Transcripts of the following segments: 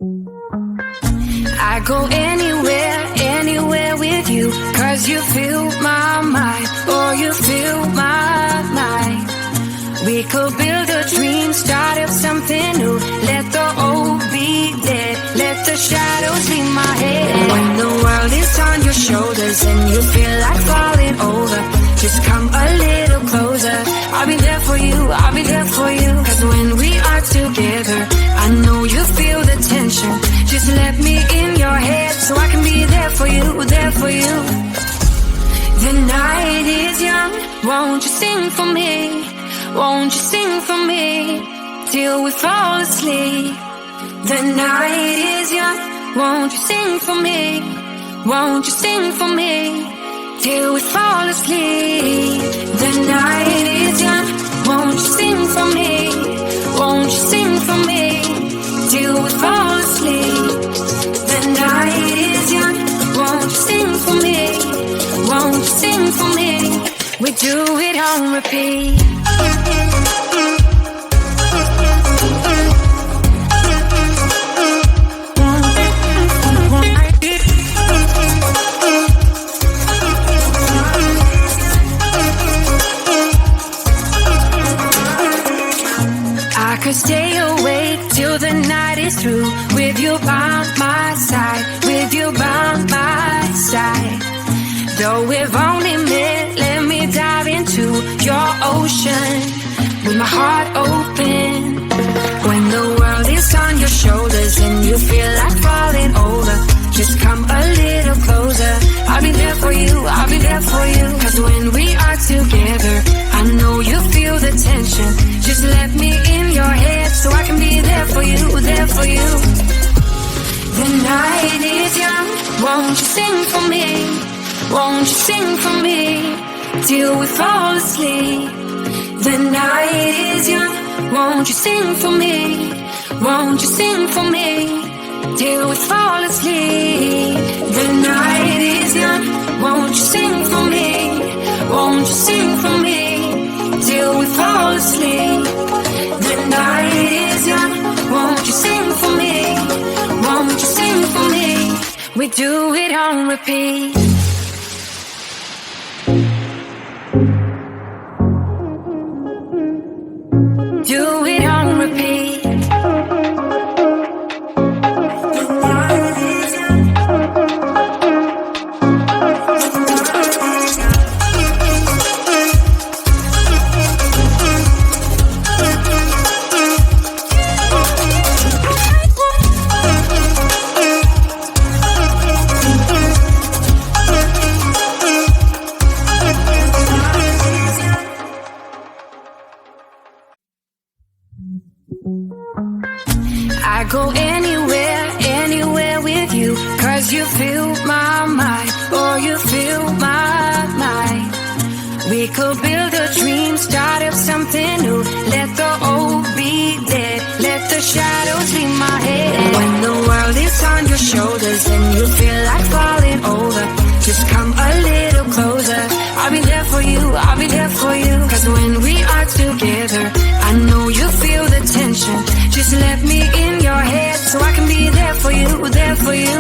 I go anywhere, anywhere with you, 'cause you fill my mind, or you fill my mind. We could build a dream, start up something new. Let the old be dead, let the shadows leave my head. When the world is on your shoulders and you feel like falling over, just come a little closer. I'll be there for you, I'll be there for you. 'Cause when we are together, I know you feel the tension. Just let me in your head so I can be there for you, there for you. The night is young, won't you sing for me? Won't you sing for me till we fall asleep? The night is young, won't you sing for me? Won't you sing for me till we fall asleep? The night is young, won't you sing for me? Won't you sing for me till we fall asleep? The night is young, won't you sing for me? Won't you sing for me? We do it on repeat. I could stay awake till the night is through, with you by my side, with you by my side. Though we've only met, let me dive into your ocean with my heart open. When the world is on your shoulders and you feel like falling over, just come a little closer. I'll be there for you, I'll be there for you. 'Cause when we are together, I know you feel the tension. Just let me in your head so I can be there for you, there for you. The night is young, won't you sing for me? Won't you sing for me till we fall asleep? The night is young, won't you sing for me? Won't you sing for me till we fall asleep? The night is young, won't you sing for me? Won't you sing for me till we fall asleep? The night is young, won't you sing for me? Won't you sing for me? We do it on repeat. Do it on repeat. I go anywhere, anywhere with you, 'cause you fill my mind, or you fill my mind. We could build a dream, start up something new. Let the old be dead, let the shadows leave my head. When the world is on your shoulders and you feel like falling over, just come a little closer. I'll be there for you, I'll be there for you. 'Cause when we are together, I know you feel the tension. Just let me in your head so I can be there for you, there for you.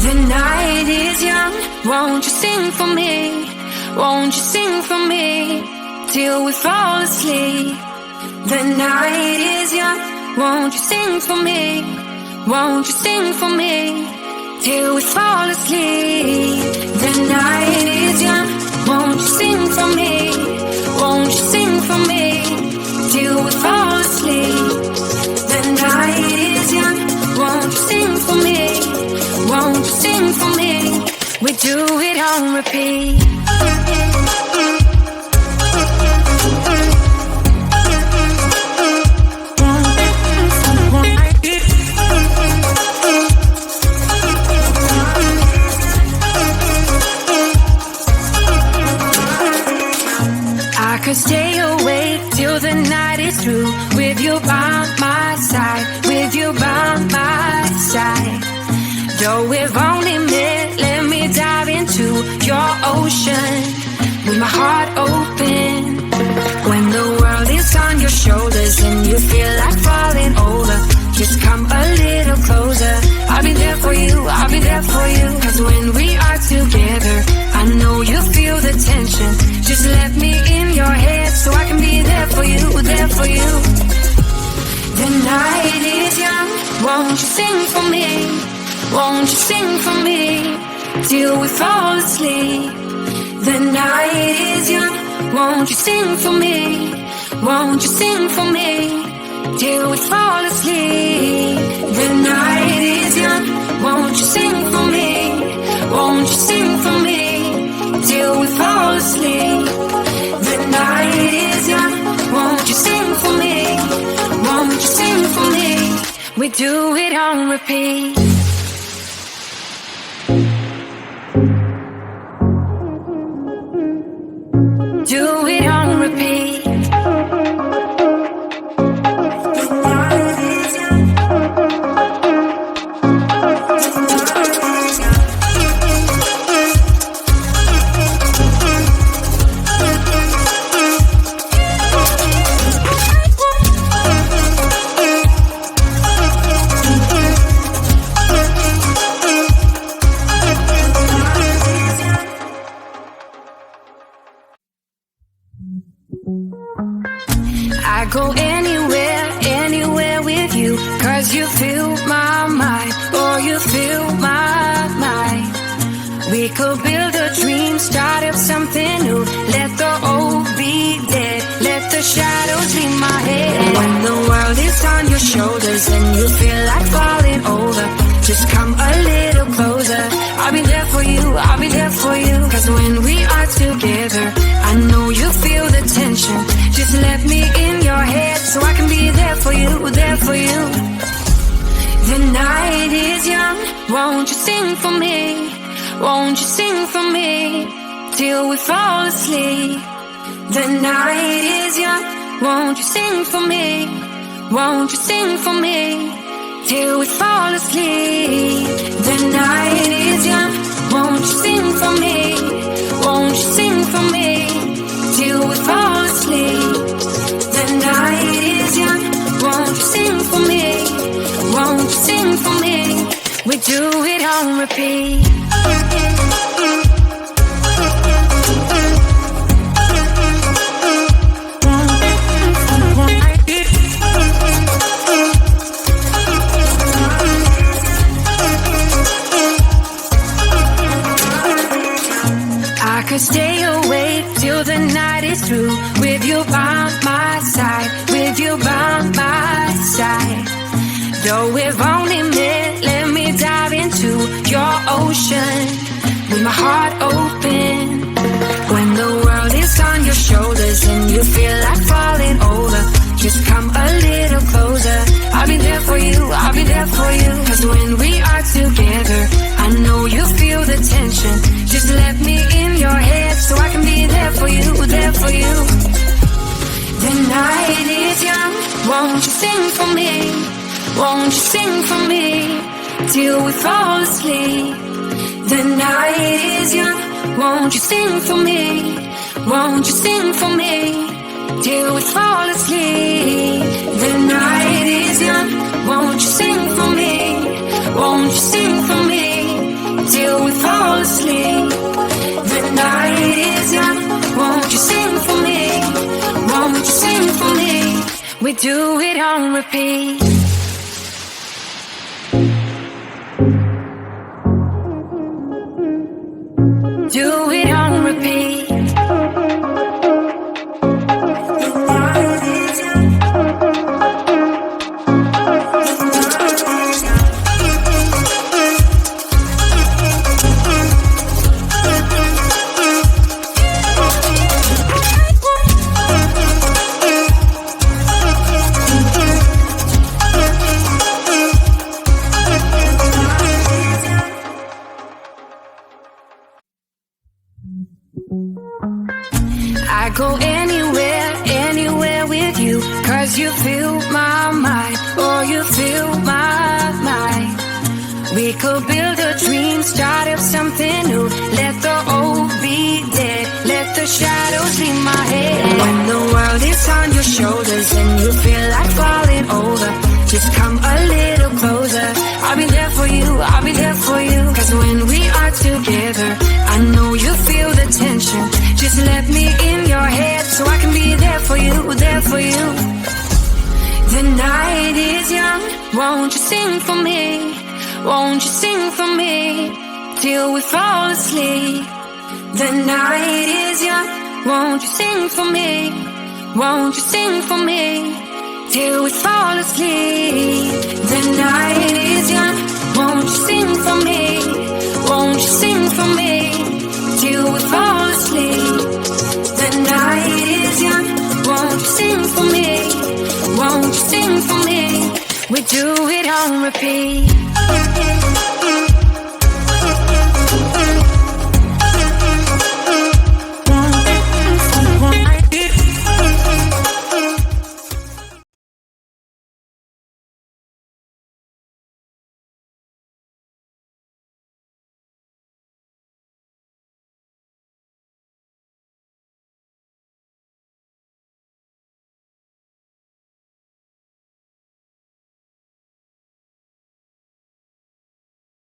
The night is young, won't you sing for me? Won't you sing for me till we fall asleep? The night is young, won't you sing for me? Won't you sing for me till we fall asleep? The night is young, won't you sing for me? Won't you sing for me till we fall asleep? The night is young, won't you sing for me? Won't you sing for me? We do it on repeat. I could stay awake till the night is through, with you by my side, with you by my side. Though we've only met, let me dive into your ocean with my heart open. When the world is on your shoulders and you feel like falling over, just come a little for you, I'll be there for you. 'Cause when we are together, I know you feel the tension. Just let me in your head so I can be there for you, there for you. The night is young, won't you sing for me? Won't you sing for me till we fall asleep? The night is young, won't you sing for me? Won't you sing for me till we fall asleep? The night is young, won't you sing for me? Won't you sing for me till we fall asleep? The night is young, won't you sing for me? Won't you sing for me? We do it on repeat. Do it on repeat. I go anywhere, anywhere with you, 'cause you fill my mind, or you fill my mind. We could build a dream, start up something new. Let the old be dead, let the shadows leave my head. When the world is on your shoulders and you feel like falling over, just come a little closer. I'll be there for you, I'll be there for you. 'Cause when we are together, I know you feel the tension. Just let me in your head so I can be there for you, there for you. The night is young, won't you sing for me? Won't you sing for me till we fall asleep? The night is young, won't you sing for me? Won't you sing for me till we fall asleep? The night is young, won't you sing for me? Won't you sing for me till we fall asleep? The night is young, won't you sing for me? Won't you sing for me? We do it on repeat. I could stay awake till the night is through, with you by my side, with you by my side. Though we've only met, let me dive into your ocean with my heart open. When the world is on your shoulders and you feel like falling over, just come a little closer. I'll be there for you, I'll be there for you. 'Cause when we are together, I know you feel the tension. Just let me in your head so I can be there for you, there for you. The night is young, won't you sing for me? Won't you sing for me till we fall asleep? The night is young, won't you sing for me? Won't you sing for me till we fall asleep? The night is young, won't you sing for me? Won't you sing for me till we fall asleep? The night is young, won't you sing for me? Won't you sing for me? We do it on repeat. Do it on repeat. I go anywhere, anywhere with you, 'cause you fill my mind, or you fill my mind. We could build a dream, start up something new. Let the old be dead, let the shadows leave my head. When the world is on your shoulders and you feel like falling over, just come a little closer. I'll be there for you, I'll be there is young, won't you sing for me? Won't you sing for me till we fall asleep? The night is young, won't you sing for me? Won't you sing for me till we fall asleep? The night is young, won't you sing for me? Won't you sing for me till we fall asleep? The night is young, won't you sing for me? Won't you sing for me? We do it on repeat.